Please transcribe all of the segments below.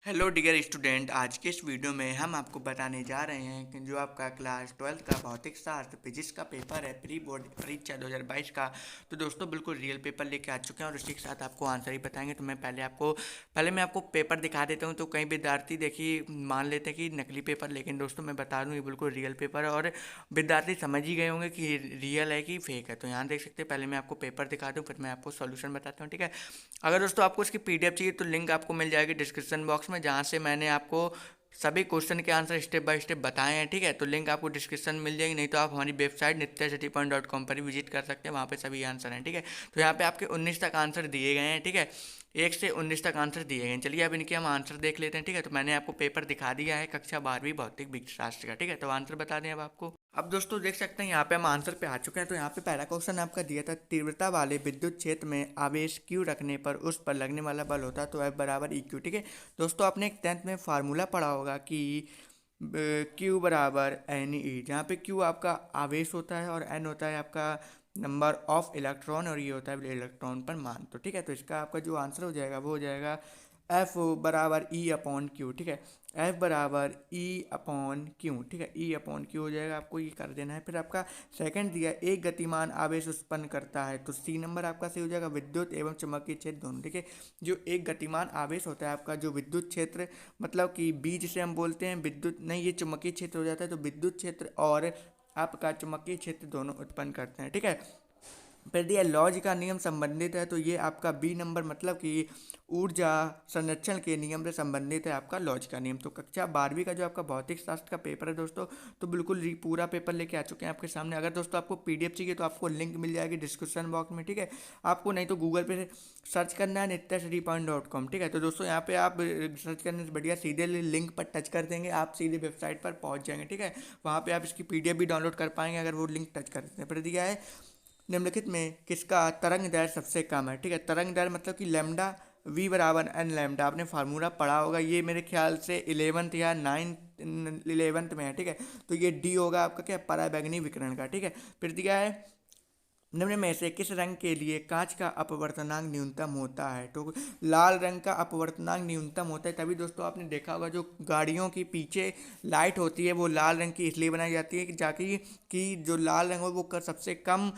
Hello dear student. आज के इस वीडियो में हम आपको बताने जा रहे हैं कि जो आपका क्लास 12 का भौतिक शास्त्र फिजिक्स का पेपर है प्री बोर्ड परीक्षा 2022 का। तो दोस्तों बिल्कुल रियल पेपर लेके आ चुके हैं और उसी के साथ आपको आंसर ही बताएंगे। तो मैं आपको पेपर दिखा देता हूं। तो कई विद्यार्थी देखिए मान लेते हैं कि नकली पेपर, लेकिन दोस्तों मैं बता दूं ये बिल्कुल रियल पेपर है और विद्यार्थी समझ ही गए होंगे कि रियल है कि फेक है। तो यहाँ देख सकते हैं, पहले मैं आपको पेपर दिखा दूँ फिर मैं आपको सॉल्यूशन बताता हूँ, ठीक है। अगर दोस्तों आपको इसकी पीडीएफ चाहिए तो लिंक आपको मिल जाएगी डिस्क्रिप्शन बॉक्स में, जहाँ से मैंने आपको सभी क्वेश्चन के आंसर स्टेप बाय स्टेप बताए हैं, ठीक है। तो लिंक आपको डिस्क्रिप्शन में मिल जाएगी, नहीं तो आप हमारी वेबसाइट nityasatipoint.com पर ही विजिट कर सकते हैं, वहाँ पे सभी आंसर हैं, ठीक है। तो यहाँ पे आपके 19 तक आंसर दिए गए हैं, ठीक है। 1 से 19 तक आंसर दिए गए हैं। चलिए अब इनके हम आंसर देख लेते हैं, ठीक है। तो मैंने आपको पेपर दिखा दिया है कक्षा 12वीं भौतिक विज्ञान शास्त्र का, ठीक है। तो आंसर बता दें अब आपको। अब दोस्तों देख सकते हैं यहाँ पे हम आंसर पे आ चुके हैं। तो यहाँ पे पहला क्वेश्चन आपका दिया था, तीव्रता वाले विद्युत क्षेत्र में आवेश क्यू रखने पर उस पर लगने वाला बल होता है तो F बराबर ई क्यू, ठीक है। दोस्तों आपने एक 10th में फार्मूला पढ़ा होगा कि क्यू बराबर एन ई, जहाँ पे क्यू आपका आवेश होता है और एन होता है आपका नंबर ऑफ इलेक्ट्रॉन और ये होता है इलेक्ट्रॉन पर मान। तो ठीक है, तो इसका आपका जो आंसर हो जाएगा वो हो जाएगा एफ बराबर ई अपॉन क्यू, ठीक है। एफ बराबर ई अपॉन क्यू, ठीक है। ई अपॉन क्यू हो जाएगा, आपको ये कर देना है। फिर आपका सेकंड दिया, एक गतिमान आवेश उत्पन्न करता है, तो सी नंबर आपका सही हो जाएगा, विद्युत एवं चुंबकीय क्षेत्र दोनों, ठीक है। जो एक गतिमान आवेश होता है आपका, जो विद्युत क्षेत्र मतलब कि बी जिसे हम बोलते हैं विद्युत नहीं, ये चुंबकीय क्षेत्र हो जाता है। तो विद्युत क्षेत्र और आपका चुंबकीय क्षेत्र दोनों उत्पन्न करते हैं, ठीक है। फिर दिया लॉज का नियम संबंधित है, तो ये आपका बी नंबर मतलब कि ऊर्जा संरक्षण के नियम से संबंधित है आपका लॉज का नियम। तो कक्षा 12वीं का जो आपका भौतिक शास्त्र का पेपर है दोस्तों, तो बिल्कुल पूरा पेपर लेके आ चुके हैं आपके सामने। अगर दोस्तों आपको पीडीएफ चाहिए तो आपको लिंक मिल जाएगी डिस्क्रिप्शन बॉक्स में, ठीक है। आपको नहीं तो गूगल पे सर्च करना है nityasatipoint.com, ठीक है। तो दोस्तों यहाँ पे आप सर्च करने से बढ़िया सीधे लिंक पर टच कर देंगे, आप सीधे वेबसाइट पर पहुँच जाएंगे, ठीक है। वहाँ पे आप इसकी पीडीएफ भी डाउनलोड कर पाएंगे अगर वो लिंक टच कर देते हैं। फिर दिया है निम्नलिखित में किसका तरंग दैर्घ्य सबसे कम है, ठीक है। तरंग दैर्घ्य मतलब कि लैम्डा वी बराबर एन लैम्डा, आपने फार्मूला पढ़ा होगा, ये मेरे ख्याल से 11th या 9th 11th में है, ठीक है। तो ये डी होगा आपका क्या, पराबैंगनी विकिरण का, ठीक है। फिर दिया है निम्न में से किस रंग के लिए कांच का अपवर्तनांक न्यूनतम होता है, तो लाल रंग का अपवर्तनांक न्यूनतम होता है। तभी दोस्तों आपने देखा होगा जो गाड़ियों की पीछे लाइट होती है वो लाल रंग की इसलिए बनाई जाती है कि जाकि कि जो लाल रंग हो वो सबसे कम,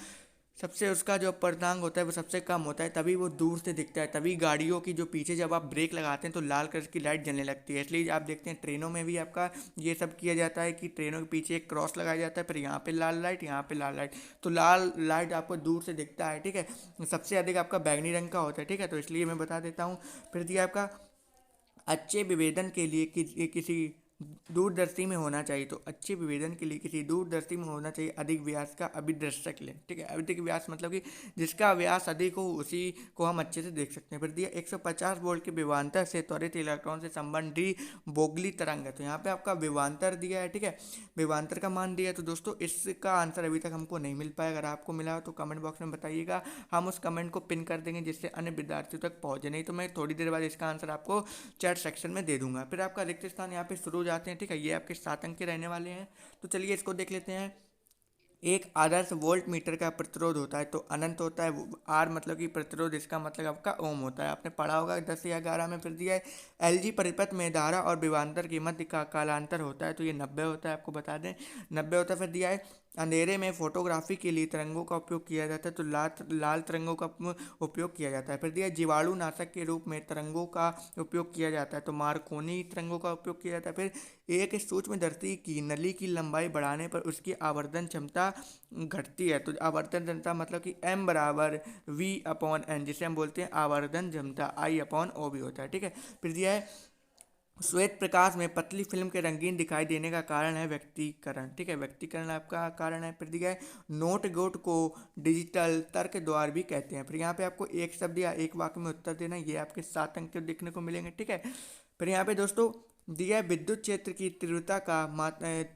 सबसे उसका जो अपवर्तनांक होता है वो सबसे कम होता है, तभी वो दूर से दिखता है। तभी गाड़ियों की जो पीछे जब आप ब्रेक लगाते हैं तो लाल कलर की लाइट जलने लगती है। इसलिए आप देखते हैं ट्रेनों में भी आपका ये सब किया जाता है कि ट्रेनों के पीछे एक क्रॉस लगाया जाता है, फिर यहाँ पे लाल लाइट, यहाँ पे लाल लाइट, तो लाल लाइट आपको दूर से दिखता है, ठीक है। सबसे अधिक आपका बैंगनी रंग का होता है, ठीक है। तो इसलिए मैं बता देता हूँ। फिर दिया आपका अच्छे विभेदन के लिए किसी दूरदर्शी में होना चाहिए, तो अच्छे विभेदन के लिए किसी दूरदर्शी में होना चाहिए अधिक व्यास का अभिदर्शक लें, ठीक है। अधिक व्यास मतलब कि जिसका व्यास अधिक हो उसी को हम अच्छे से देख सकते हैं। फिर दिया 150 वोल्ट के विभवांतर से त्वरित इलेक्ट्रॉन से संबंधी बोगली तरंग है, तो यहाँ पे आपका विभवांतर दिया है, ठीक है। विभवांतर का मान दिया है। तो दोस्तों इसका आंसर अभी तक हमको नहीं मिल पाया, अगर आपको मिला हो तो कमेंट बॉक्स में बताइएगा, हम उस कमेंट को पिन कर देंगे जिससे अन्य विद्यार्थियों तक पहुंचे। नहीं तो मैं थोड़ी देर बाद इसका आंसर आपको चैट सेक्शन में दे दूंगा। फिर आपका रिक्त स्थान यहाँ पे शुरू हो जाते हैं, ठीक है। ये आपके 7 अंक के रहने वाले हैं। तो चलिए इसको देख लेते हैं। एक आदर्श वोल्ट मीटर का प्रतिरोध होता है तो अनंत होता है, आर मतलब कि प्रतिरोध, इसका मतलब आपका ओम होता है, आपने पढ़ा होगा 10 या 11 में। फिर दिया है एलजी परिपथ में धारा और विभवांतर के मध्य का कालांतर होता है, तो ये 90 होता है, आपको बता दें 90 होता है। फिर दिया है अंधेरे में फोटोग्राफी के लिए तरंगों का उपयोग किया जाता है, तो लाल तरंगों का उपयोग किया जाता है। फिर दिया जीवाणु नाशक के रूप में तरंगों का उपयोग किया जाता है, तो मार्कोनी तरंगों का उपयोग किया जाता है। फिर एक सूक्ष्मदर्शी की नली की लंबाई बढ़ाने पर उसकी आवर्धन क्षमता घटती है, तो आवर्धन क्षमता मतलब कि m बराबर v अपॉन n, जिसे हम बोलते हैं आवर्धन क्षमता, I अपॉन ओ भी होता है, ठीक है। फिर दिया है श्वेत प्रकाश में पतली फिल्म के रंगीन दिखाई देने का कारण है व्यक्तीकरण, ठीक है। व्यक्तीकरण आपका कारण है। फिर दिया है नोट गोट को डिजिटल तर्क द्वार भी कहते हैं। फिर यहाँ पे आपको एक शब्द या एक वाक्य में उत्तर देना, ये आपके 7 अंक देखने को मिलेंगे, ठीक है। फिर यहाँ पे दोस्तों दिया है विद्युत क्षेत्र की तीव्रता का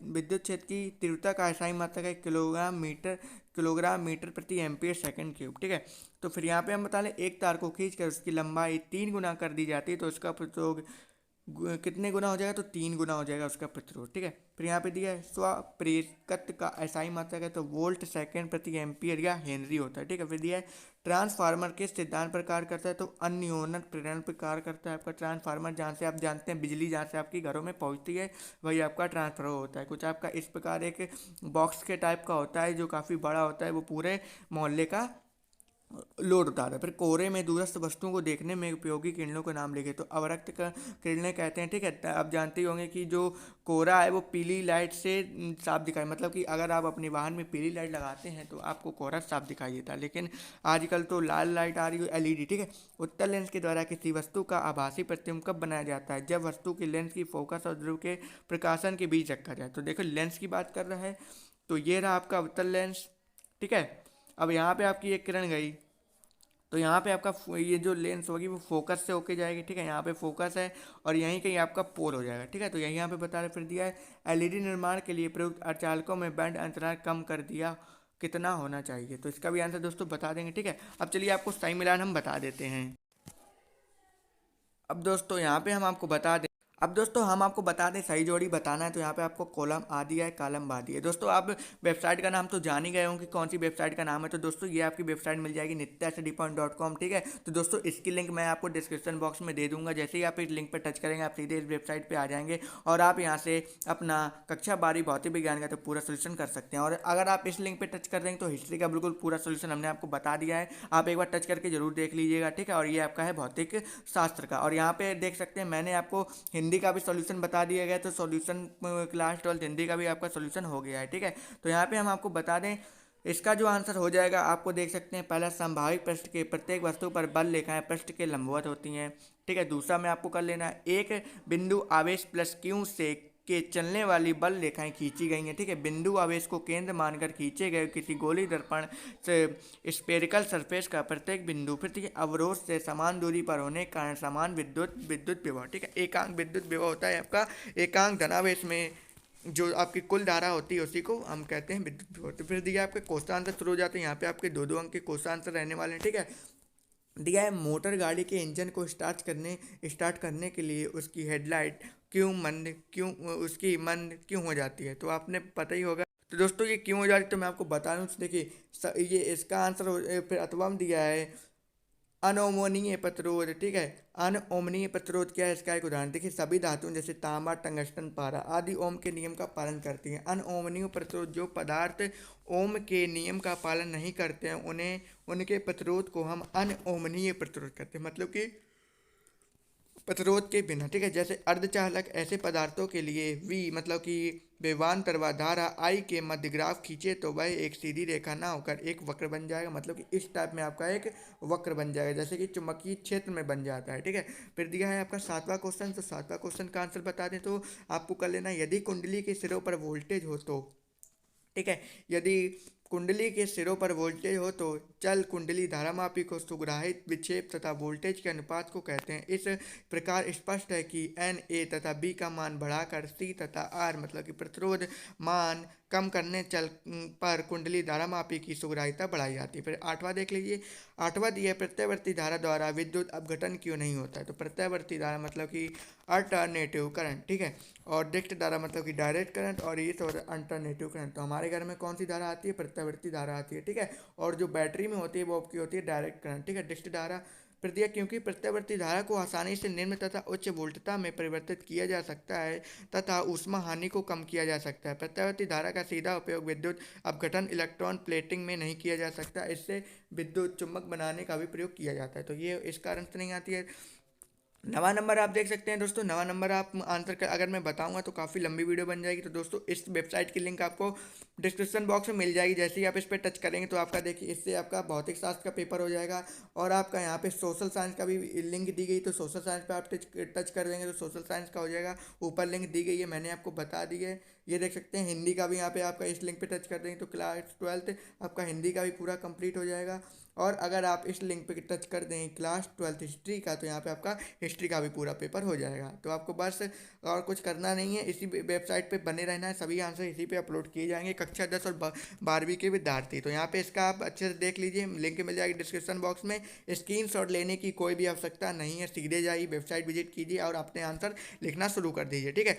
विद्युत क्षेत्र की तीव्रता का असाई मात्रक है किलोग्राम मीटर प्रति एम्पियर सेकंड क्यूब, ठीक है। तो फिर यहाँ पे हम बता लें एक तार को खींच कर उसकी लंबाई 3 गुना कर दी जाती है, तो उसका प्रयोग कितने गुना हो जाएगा, तो 3 गुना हो जाएगा उसका प्रतिरोध। ठीक है, फिर यहाँ पे दिया है स्वप्रेरकत्व का एसआई मात्रक है तो वोल्ट सेकंड प्रति एम्पियर या हेनरी होता है। ठीक है, फिर दिया है ट्रांसफार्मर के सिद्धांत पर कार्य करता है तो अन्योनक प्रेरण पर कार्य करता है। आपका ट्रांसफार्मर जहाँ से आप जानते हैं बिजली जहाँ से आपकी घरों में पहुँचती है वही आपका ट्रांसफर होता है। कुछ आपका इस प्रकार एक बॉक्स के टाइप का होता है जो काफ़ी बड़ा होता है, वो पूरे मोहल्ले का लोड उतारता है। फिर कोहरे में दूरस्थ वस्तुओं को देखने में उपयोगी किरणों का नाम लिखे तो अवरक्त का किरणें कहते हैं। ठीक है, आप जानते ही होंगे कि जो कोहरा है वो पीली लाइट से साफ दिखाई, मतलब कि अगर आप अपने वाहन में पीली लाइट लगाते हैं तो आपको कोहरा साफ दिखाई देता है, लेकिन आजकल तो लाल लाइट आ रही है एलईडी। ठीक है, उत्तल लेंस के द्वारा किसी वस्तु का आभासी प्रतिबिंब कब बनाया जाता है, जब वस्तु के लेंस की फोकस और ध्रुव के प्रकाशन के बीच रखा जाए। तो देखो लेंस की बात कर रहा है तो ये रहा आपका उत्तल लेंस। ठीक है, अब यहाँ पे आपकी एक किरण गई तो यहाँ पे आपका ये जो लेंस होगी वो फोकस से होके जाएगी। ठीक है, यहाँ पे फोकस है और यहीं कहीं आपका पोल हो जाएगा। ठीक है, तो यही यहाँ पे बता रहे, फिर दिया है एलईडी निर्माण के लिए प्रयुक्त अर्धचालकों में बैंड अंतराल कम कर दिया कितना होना चाहिए, तो इसका भी आंसर दोस्तों बता देंगे। ठीक है, अब चलिए आपको सही मिलान हम बता देते हैं। अब दोस्तों यहाँ पे हम आपको बता दें, अब दोस्तों हम आपको बता दें सही जोड़ी बताना है तो यहाँ पे आपको कॉलम आ दिया है, कॉलम बा दिया है। दोस्तों आप वेबसाइट का नाम तो जान ही गए होंगे कौन सी वेबसाइट का नाम है, तो दोस्तों ये आपकी वेबसाइट मिल जाएगी nityastudypoint.com। ठीक है, तो दोस्तों इसकी लिंक मैं आपको डिस्क्रिप्शन बॉक्स में दे दूंगा। जैसे ही आप इस लिंक पर टच करेंगे आप सीधे इस वेबसाइट पर आ जाएंगे और आप यहाँ से अपना कक्षा 12 भौतिक विज्ञान का तो पूरा सोल्यूशन कर सकते हैं। और अगर आप इस लिंक पर टच कर देंगे तो हिस्ट्री का बिल्कुल पूरा सोल्यूशन हमने आपको बता दिया है, आप एक बार टच करके जरूर देख लीजिएगा। ठीक है, और ये आपका है भौतिक शास्त्र का, और यहाँ पे देख सकते हैं मैंने आपको हिंदी का भी सॉल्यूशन बता दिया गया, तो सॉल्यूशन क्लास 12 हिंदी का भी आपका सॉल्यूशन हो गया है। ठीक है, तो यहाँ पे हम आपको बता दें इसका जो आंसर हो जाएगा, आपको देख सकते हैं पहला संभावित पृष्ठ के प्रत्येक वस्तु पर बल रेखाएं पृष्ठ के लंबवत होती हैं। ठीक है, दूसरा में आपको कर लेना है एक बिंदु आवेश प्लस क्यू से के चलने वाली बल रेखाएं खींची गई हैं। ठीक है, बिंदु आवेश को केंद्र मानकर खींचे गए किसी गोली दर्पण से स्पेरिकल सरफेस का प्रत्येक बिंदु पृथ्वी अवरोध से समान दूरी पर होने के कारण समान विद्युत विद्युत विभव। ठीक है, एकांक विद्युत विभव होता है आपका एकांक धनावेश में जो आपकी कुल धारा होती है उसी को हम कहते हैं विद्युत विभव। तो फिर दिया आपके क्वेश्चन आंसर शुरू हो जाते हैं, यहाँ पे आपके दो दो अंक के क्वेश्चन आंसर रहने वाले हैं। ठीक है, दिया है मोटर गाड़ी के इंजन को स्टार्ट करने के लिए उसकी हेडलाइट क्यों उसकी मंद क्यों हो जाती है, तो आपने पता ही होगा। तो दोस्तों ये क्यों हो जाती है तो मैं आपको बता दूं, देखिए ये इसका आंसर फिर अथवा में दिया है अनोमनीय प्रतिरोध। ठीक है, अनओमनीय प्रतिरोध क्या है, इसका एक उदाहरण देखिए सभी धातुओं जैसे तांबा टंगस्टन पारा आदि ओम के नियम का पालन करती हैं। अनओमनीय प्रतिरोध जो पदार्थ ओम के नियम का पालन नहीं करते हैं उन्हें उनके प्रतिरोध को हम अनओमनीय प्रतिरोध कहते हैं, मतलब कि प्रतिरोध के बिना। ठीक है, जैसे अर्धचालक ऐसे पदार्थों के लिए वी मतलब कि विभवांतर व धारा आई के मध्य ग्राफ खींचे तो वह एक सीधी रेखा ना होकर एक वक्र बन जाएगा, मतलब कि इस टाइप में आपका एक वक्र बन जाएगा जैसे कि चुंबकीय क्षेत्र में बन जाता है। ठीक है, फिर दिया है आपका 7वां क्वेश्चन, तो 7वां क्वेश्चन का आंसर बता दें तो आपको कर लेना यदि कुंडली के सिरों पर वोल्टेज हो तो। ठीक है, यदि कुंडली के सिरों पर वोल्टेज हो तो चल कुंडली धारामापी को सुग्राहित विक्षेप तथा वोल्टेज के अनुपात को कहते हैं। इस प्रकार स्पष्ट है कि एन ए तथा बी का मान बढ़ाकर सी तथा आर मतलब कि प्रतिरोध मान कम करने चल पर कुंडली धारामापी की सुग्राहिता बढ़ाई जाती है। फिर 8वां देख लीजिए, 8वां दिया प्रत्यावर्ती धारा द्वारा विद्युत अपघटन क्यों नहीं होता है, तो प्रत्यावर्ती धारा मतलब कि अल्टरनेटिव करंट। ठीक है, और डिक्ट धारा मतलब कि डायरेक्ट करंट, और ये तो अल्टरनेटिव करंट। तो हमारे घर में कौन सी धारा आती है, प्रत्यावर्ती धारा आती है। ठीक है, और जो बैटरी में होती है वो आपकी होती है डायरेक्ट करंट। ठीक है, डिक्ट धारा फिर दिया क्योंकि प्रत्यावर्ती धारा को आसानी से निम्न तथा उच्च वोल्टता में परिवर्तित किया जा सकता है तथा ऊष्मा हानि को कम किया जा सकता है। प्रत्यावर्ती धारा का सीधा उपयोग विद्युत अपघटन इलेक्ट्रॉन प्लेटिंग में नहीं किया जा सकता, इससे विद्युत चुम्बक बनाने का भी प्रयोग किया जाता है, तो ये इस कारण से नहीं आती है। 9वां नंबर आप देख सकते हैं दोस्तों, 9वां नंबर आप आंसर कर अगर मैं बताऊंगा तो काफ़ी लंबी वीडियो बन जाएगी, तो दोस्तों इस वेबसाइट की लिंक आपको डिस्क्रिप्शन बॉक्स में मिल जाएगी। जैसे ही आप इस पर टच करेंगे तो आपका देखिए इससे आपका भौतिक शास्त्र का पेपर हो जाएगा, और आपका यहाँ पे सोशल साइंस का भी लिंक दी गई, तो सोशल साइंस पे आप टच कर देंगे तो सोशल साइंस का हो जाएगा। ऊपर लिंक दी गई है मैंने आपको बता दी है, ये देख सकते हैं। हिंदी का भी यहाँ पे आपका इस लिंक पे टच कर देंगे तो क्लास 12 आपका हिंदी का भी पूरा कंप्लीट हो जाएगा। और अगर आप इस लिंक पे टच कर दें क्लास 12th हिस्ट्री का, तो यहाँ पे आपका हिस्ट्री का भी पूरा पेपर हो जाएगा। तो आपको बस और कुछ करना नहीं है, इसी वेबसाइट पे बने रहना है, सभी आंसर इसी पे अपलोड किए जाएंगे कक्षा 10 और 12वीं के विद्यार्थी। तो यहाँ पे इसका आप अच्छे से देख लीजिए, लिंक मिल जाएगी डिस्क्रिप्शन बॉक्स में। स्क्रीनशॉट लेने की कोई भी आवश्यकता नहीं है, सीधे जाइए वेबसाइट विजिट कीजिए और अपने आंसर लिखना शुरू कर दीजिए, ठीक है।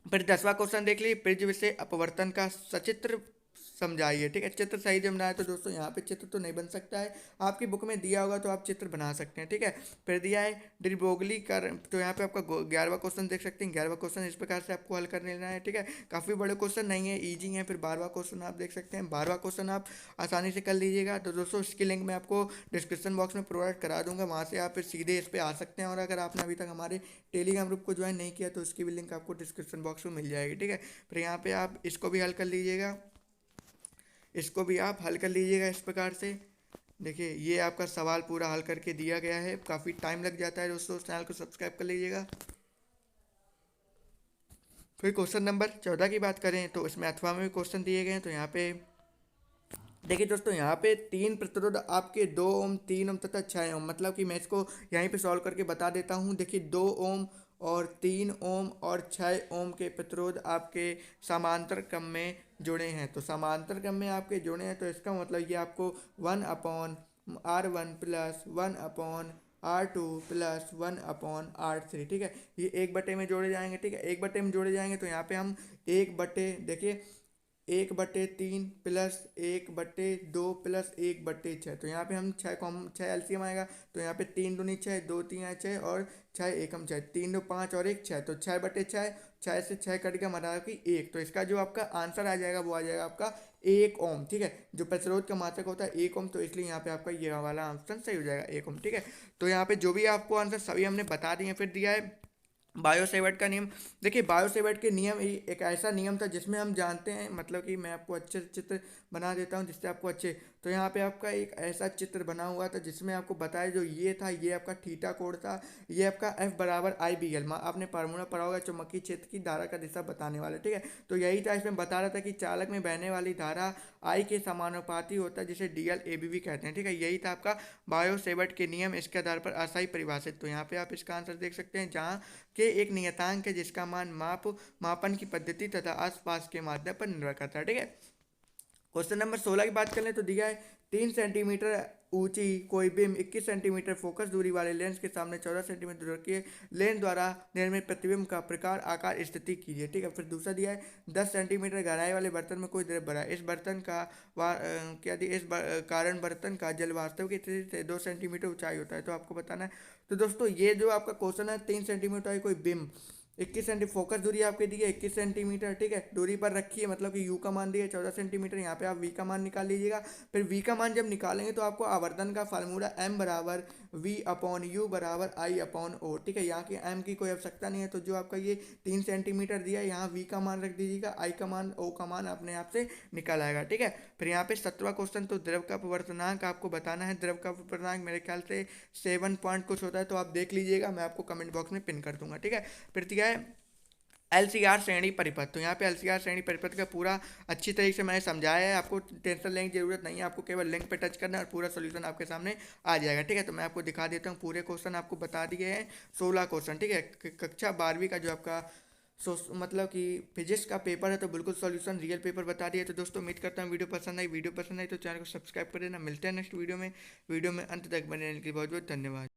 फिर 10वां क्वेश्चन देख लीजिए, प्रिज्म से अपवर्तन का सचित्र समझाइए, ठीक है। चित्र सही जमना है तो दोस्तों यहाँ पे चित्र तो नहीं बन सकता है, आपकी बुक में दिया होगा तो आप चित्र बना सकते हैं, ठीक है। फिर दिया है डिब्रोगली कर, तो यहाँ पे आपका 11वां क्वेश्चन देख सकते हैं। 11वां क्वेश्चन इस प्रकार से आपको हल कर लेना है, ठीक है। काफ़ी बड़े क्वेश्चन नहीं है, ईजी है। फिर 12वां क्वेश्चन आप देख सकते हैं, 12वां क्वेश्चन आप आसानी से कर लीजिएगा। तो दोस्तों इसकी लिंक मैं आपको डिस्क्रिप्शन बॉक्स में प्रोवाइड करा दूंगा, वहाँ से आप फिर सीधे इस पर आ सकते हैं। और अगर आपने अभी तक हमारे टेलीग्राम ग्रुप को ज्वाइन नहीं किया तो उसकी भी लिंक आपको डिस्क्रिप्शन बॉक्स में मिल जाएगी, ठीक है। फिर यहाँ पे आप इसको भी हल कर लीजिएगा, इसको भी आप हल कर लीजिएगा इस प्रकार से। देखिए ये आपका सवाल पूरा हल करके दिया गया है, काफ़ी टाइम लग जाता है दोस्तों, चैनल को सब्सक्राइब कर लीजिएगा। फिर क्वेश्चन नंबर 14 की बात करें तो इसमें अथवा में भी क्वेश्चन दिए गए हैं। तो यहाँ पे देखिए दोस्तों, यहाँ पे 3 प्रतिरोध आपके 2 ओम, 3 ओम तथा 6 ओम, मतलब कि मैं इसको यहीं पे सॉल्व करके बता देता हूँ। देखिए 2 ओम और 3 ओम और 6 ओम के प्रतिरोध आपके समांतर क्रम में जुड़े हैं। तो समांतर क्रम में आपके जुड़े हैं तो इसका मतलब ये आपको 1/R1 plus 1/R2 plus 1/R3, ठीक है। ये एक बटे में जोड़े जाएंगे, ठीक है। एक बटे में जोड़े जाएंगे तो यहाँ पे हम एक बटे, देखिए 1/3 प्लस 1/2 प्लस 1/6, तो यहाँ पे हम 6 एलसीएम आएगा। तो यहाँ पे 3 दूनी 6, 2 3 6 और 6 एकम 6, 3 2 5 और 1 6, तो 6/6, 6 से 6 कट गया, मतलब कि 1। तो इसका जो आपका आंसर आ जाएगा वो आ जाएगा आपका 1 ओम, ठीक है। जो प्रतिरोध का मात्रक होता है 1 ओम, तो इसलिए यहाँ पे आपका ये वाला आंसर सही हो जाएगा 1 ओम, ठीक है। तो यहाँ पे जो भी आपको आंसर सभी हमने बता दिए। फिर दिया है बायोसेवर्ट का नियम। देखिए बायोसेवर्ट के नियम एक ऐसा नियम था जिसमें हम जानते हैं, मतलब कि मैं आपको अच्छे से चित्र बना देता हूं जिससे आपको अच्छे। तो यहाँ पे आपका एक ऐसा चित्र बना हुआ था जिसमें आपको बताया, जो ये था ये आपका थीटा कोण था, ये आपका F बराबर IBL, आपने फार्मूला पढ़ा होगा चुंबकीय क्षेत्र की धारा का दिशा बताने वाला, ठीक है। तो यही था, इसमें बता रहा था कि चालक में बहने वाली धारा I के समानुपाती होता है, जिसे DL ABB कहते हैं, ठीक है। यही था आपका बायोसेवर्ट के नियम, इसके आधार पर असाई परिभाषित। तो यहाँ पे आप इसका आंसर देख सकते हैं, जहाँ के एक नियतांक है जिसका मान मापन की पद्धति तथा आसपास के माध्यम पर निर्भर करता है, ठीक है। क्वेश्चन नंबर 16 की बात कर लें तो दिया है 3 सेंटीमीटर ऊंची कोई बिंब 21 सेंटीमीटर फोकस दूरी वाले लेंस के सामने 14 सेंटीमीटर दूर के लेंस द्वारा निर्मित प्रतिबिंब का प्रकार आकार स्थिति कीजिए, ठीक है। फिर दूसरा दिया है 10 सेंटीमीटर गहराई वाले बर्तन में कोई द्रव भरा है, इस बर्तन का क्या दिया, कारण बर्तन का जल वास्तव की स्थिति से 2 सेंटीमीटर ऊंचाई होता है, तो आपको बताना है। तो दोस्तों ये जो आपका क्वेश्चन है, 3 सेंटीमीटर कोई बिंब 21 सेंटी फोकस दूरी आपके दी है 21 सेंटीमीटर, ठीक है। दूरी पर रखी है, मतलब कि यू का मान दिया 14 सेंटीमीटर, यहाँ पे आप वी का मान निकाल लीजिएगा। फिर वी का मान जब निकालेंगे तो आपको आवर्धन का फार्मूला M बराबर V/U बराबर I/O, ठीक है। यहाँ की M की कोई आवश्यकता नहीं है, तो जो आपका ये 3 सेंटीमीटर दिया है, यहाँ V का मान रख दीजिएगा, I का मान, O का मान अपने आप से निकल आएगा, ठीक है। फिर यहाँ पे 17वां क्वेश्चन, तो द्रव का अपवर्तनांक आपको बताना है। द्रव का अपवर्तनांक मेरे ख्याल से 7 पॉइंट कुछ होता है, तो आप देख लीजिएगा, मैं आपको कमेंट बॉक्स में पिन कर दूंगा, ठीक है। फिर दिया है LCR श्रेणी परिपथ। तो यहाँ पे LCR श्रेणी परिपथ का पूरा अच्छी तरीके से मैंने समझाया है, आपको टेंशन लेने की जरूरत नहीं है, आपको केवल लिंक पे टच करना है और पूरा सोल्यूशन आपके सामने आ जाएगा, ठीक है। तो मैं आपको दिखा देता हूँ, पूरे क्वेश्चन आपको बता दिए हैं, 16 क्वेश्चन, ठीक है। कक्षा 12वीं का जो आपका मतलब कि फिजिक्स का पेपर है, तो बिल्कुल सॉल्यूशन रियल पेपर बता दिया। तो दोस्तों उम्मीद करता हूँ वीडियो पसंद आई तो चैनल को सब्सक्राइब कर देना। मिलते हैं नेक्स्ट वीडियो में अंत तक बने रहने के लिए बहुत बहुत धन्यवाद।